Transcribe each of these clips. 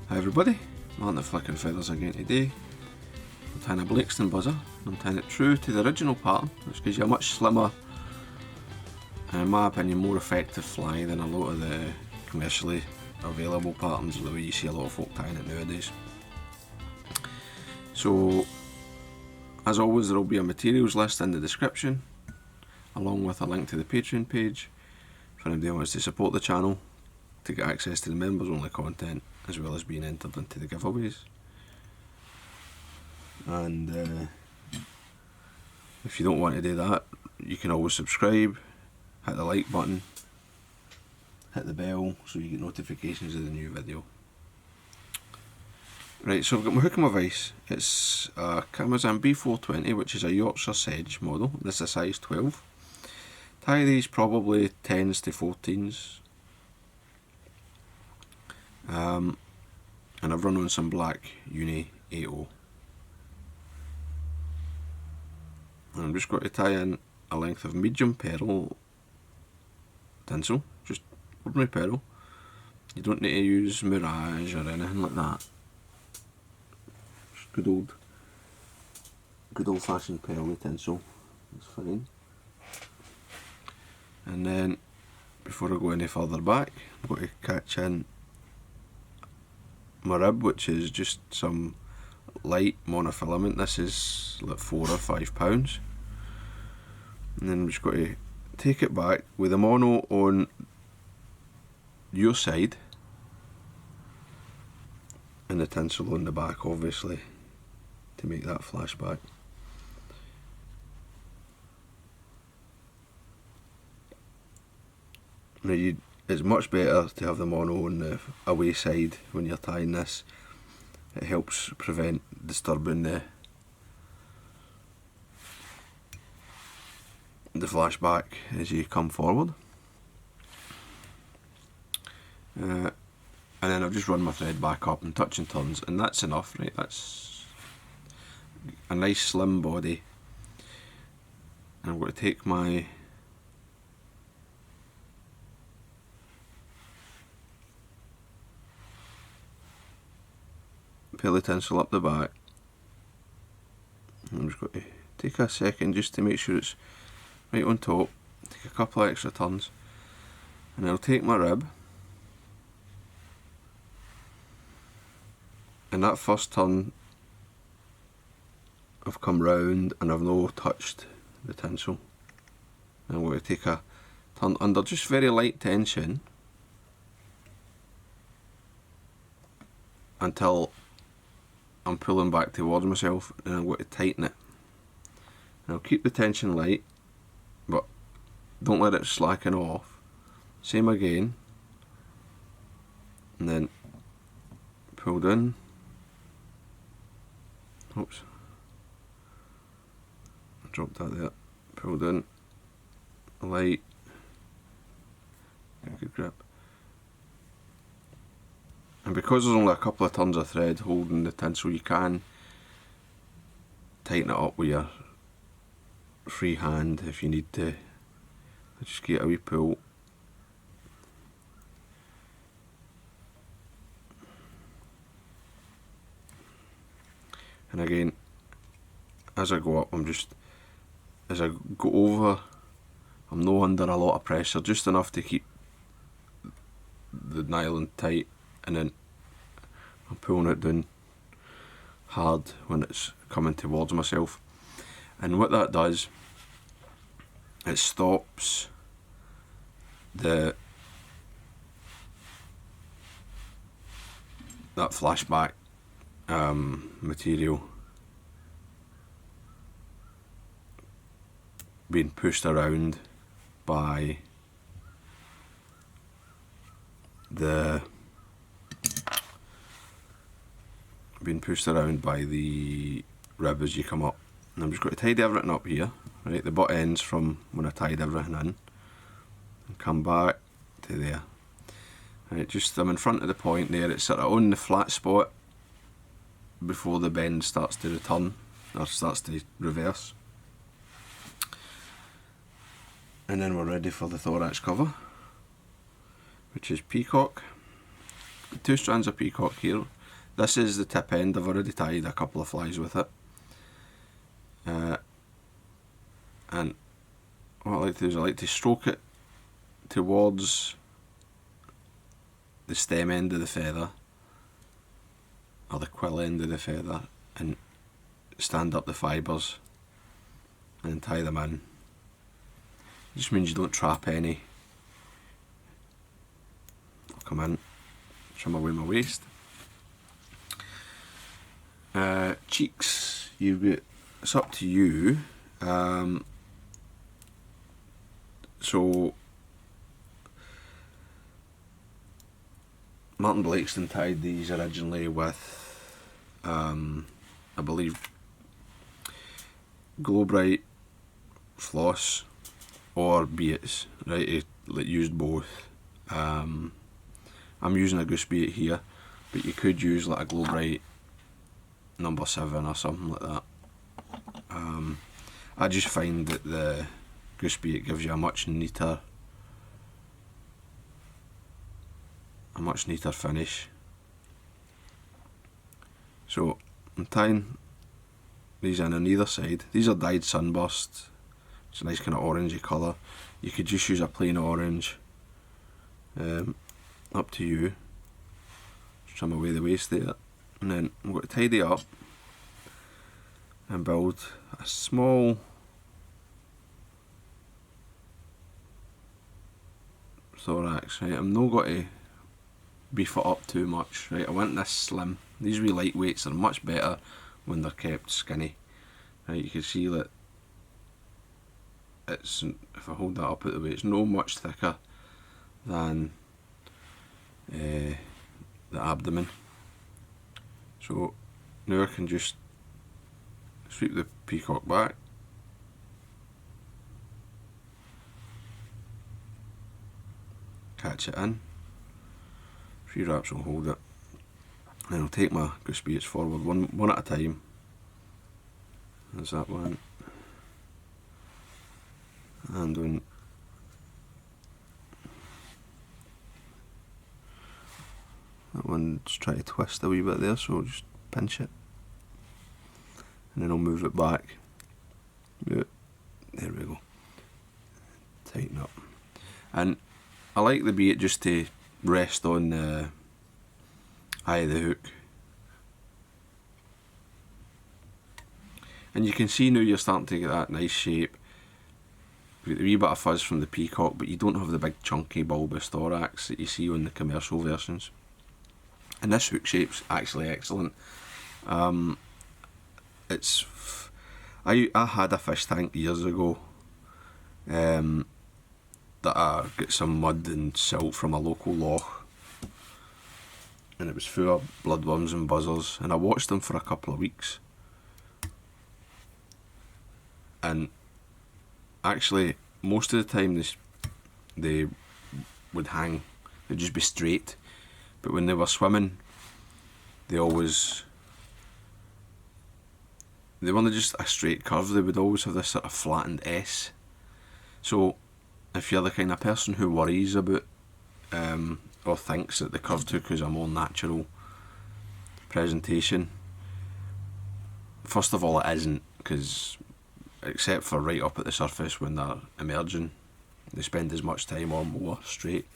Hi everybody, Martyn the Flicking Feathers again today. I'm tying a Blakeston buzzer. I'm tying it true to the original pattern, which gives you a much slimmer, and in my opinion more effective fly than a lot of the commercially available patterns, the way you see a lot of folk tying it nowadays. So as always, there will be a materials list in the description, along with a link to the Patreon page for anybody who wants to support the channel to get access to the members only content, as well as being entered into the giveaways. And if you don't want to do that, you can always subscribe, hit the like button, hit the bell so you get notifications of the new video. Right, so I've got my hook and my vise. It's a Kamasan B420, which is a Yorkshire sedge model. This is a size 12. Tie these probably 10s to 14s. And I've run on some black Uni 80. And I'm just going to tie in a length of medium pearl tinsel, just ordinary pearl. You don't need to use mirage or anything like that. Just good old fashioned pearl tinsel, that's fine. And then before I go any further back, I'm going to catch in my rib, which is just some light monofilament. This is like 4 or 5 pounds. And then I'm just going to take it back with the mono on your side and the tinsel on the back, obviously, to make that flashback. Now it's much better to have the mono on the away side when you're tying this. It helps prevent disturbing the flashback as you come forward. And then I've just run my thread back up and touch and turns, and that's enough, right? That's a nice slim body. And I'm going to take my pearly tinsel up the back. I'm just going to take a second just to make sure it's right on top, take a couple of extra turns, and I'll take my rib, and that first turn I've come round and I've no touched the tinsel. And I'm going to take a turn under just very light tension until I'm pulling back towards myself, and I'm going to tighten it. And I'll keep the tension light, but don't let it slacken off. Same again, and then pulled in. Oops, I dropped that there. Pulled in, light, get a good grip. And because there's only a couple of turns of thread holding the tinsel, you can tighten it up with your free hand if you need to. Just get a wee pull. And again, as I go up, as I go over, I'm not under a lot of pressure, just enough to keep the nylon tight, and then I'm pulling it down hard when it's coming towards myself. And what that does, it stops that flashback material being pushed around by the rib as you come up. And I'm just going to tidy everything up here, right? The butt ends from when I tied everything in, and come back to there. Right, just I'm in front of the point there. It's sort of on the flat spot before the bend starts to return or starts to reverse. And then we're ready for the thorax cover, which is Peacock. 2 strands of Peacock here. This is the tip end. I've already tied a couple of flies with it. And what I like to do is I like to stroke it towards the stem end of the feather, or the quill end of the feather, and stand up the fibres and tie them in. It just means you don't trap any. I'll come in, trim away my waist. Cheeks, it's up to you. So Martyn Blakeston tied these originally with, I believe, glo-brite, floss, or biots, right? It used both. I'm using a Goose biot here, but you could use like a glo-brite number 7 or something like that. I just find that the Goose biot gives you a much neater finish. So I'm tying these in on either side. These are dyed sunburst. It's a nice kind of orangey colour. You could just use a plain orange. Up to you. Trim away the waist there, and then I'm going to tidy up and build a small thorax. Right, I'm not going to beef it up too much. Right, I want this slim. These wee lightweights are much better when they're kept skinny. Right, you can see that it's, if I hold that up at the way, it's no much thicker than the abdomen. So now I can just sweep the peacock back, catch it in, 3 wraps will hold it, and I'll take my Goose biots forward one at a time. There's that one, and when that one, just try to twist a wee bit there, so just pinch it, and then I'll move it back. Yeah, there we go. Tighten up. And I like the biot just to rest on the eye of the hook. And you can see now you're starting to get that nice shape. You've got a wee bit of fuzz from the peacock, but you don't have the big chunky bulbous thorax that you see on the commercial versions. And this hook shape's actually excellent. I had a fish tank years ago that I got some mud and silt from a local loch, and it was full of bloodworms and buzzers, and I watched them for a couple of weeks, and actually most of the time they would hang, they'd just be straight, but when they were swimming they weren't just a straight curve, they would always have this sort of flattened S. So if you're the kind of person who worries about or thinks that the curved hook is a more natural presentation, first of all it isn't, because except for right up at the surface when they're emerging, they spend as much time or more straight,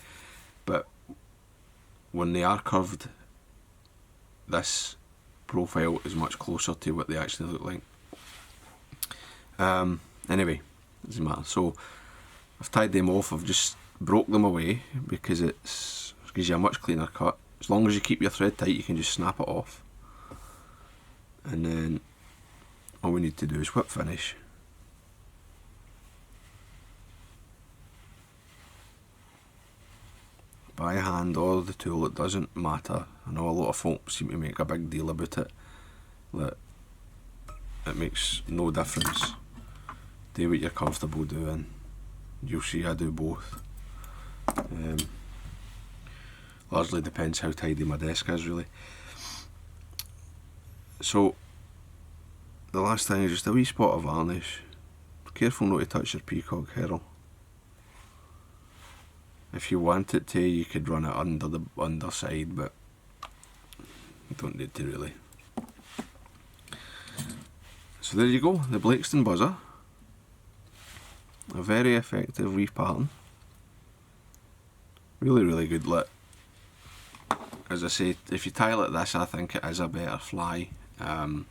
but when they are curved, this profile is much closer to what they actually look like. Anyway, doesn't matter. So I've tied them off. I've just broke them away because it gives you a much cleaner cut. As long as you keep your thread tight, you can just snap it off, and then all we need to do is whip finish. By hand or the tool, it doesn't matter. I know a lot of folk seem to make a big deal about it, that it makes no difference. Do what you're comfortable doing. You'll see I do both. Largely depends how tidy my desk is, really. So the last thing is just a wee spot of varnish. Careful not to touch your peacock herl. If you wanted to, you could run it under the underside, but don't need to really. So there you go, the Blakeston buzzer. A very effective reef pattern. Really, really good lit. As I say, if you tile it this, I think it is a better fly than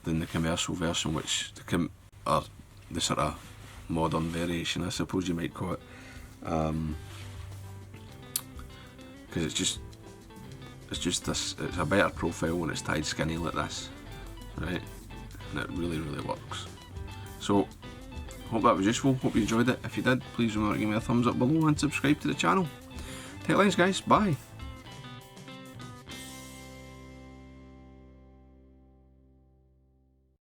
the commercial version, which or the sort of modern variation, I suppose you might call it. Because it's just this, it's a better profile when it's tied skinny like this, right? And it really, really works. So, hope that was useful, hope you enjoyed it. If you did, please remember to give me a thumbs up below and subscribe to the channel. Tight lines guys, bye!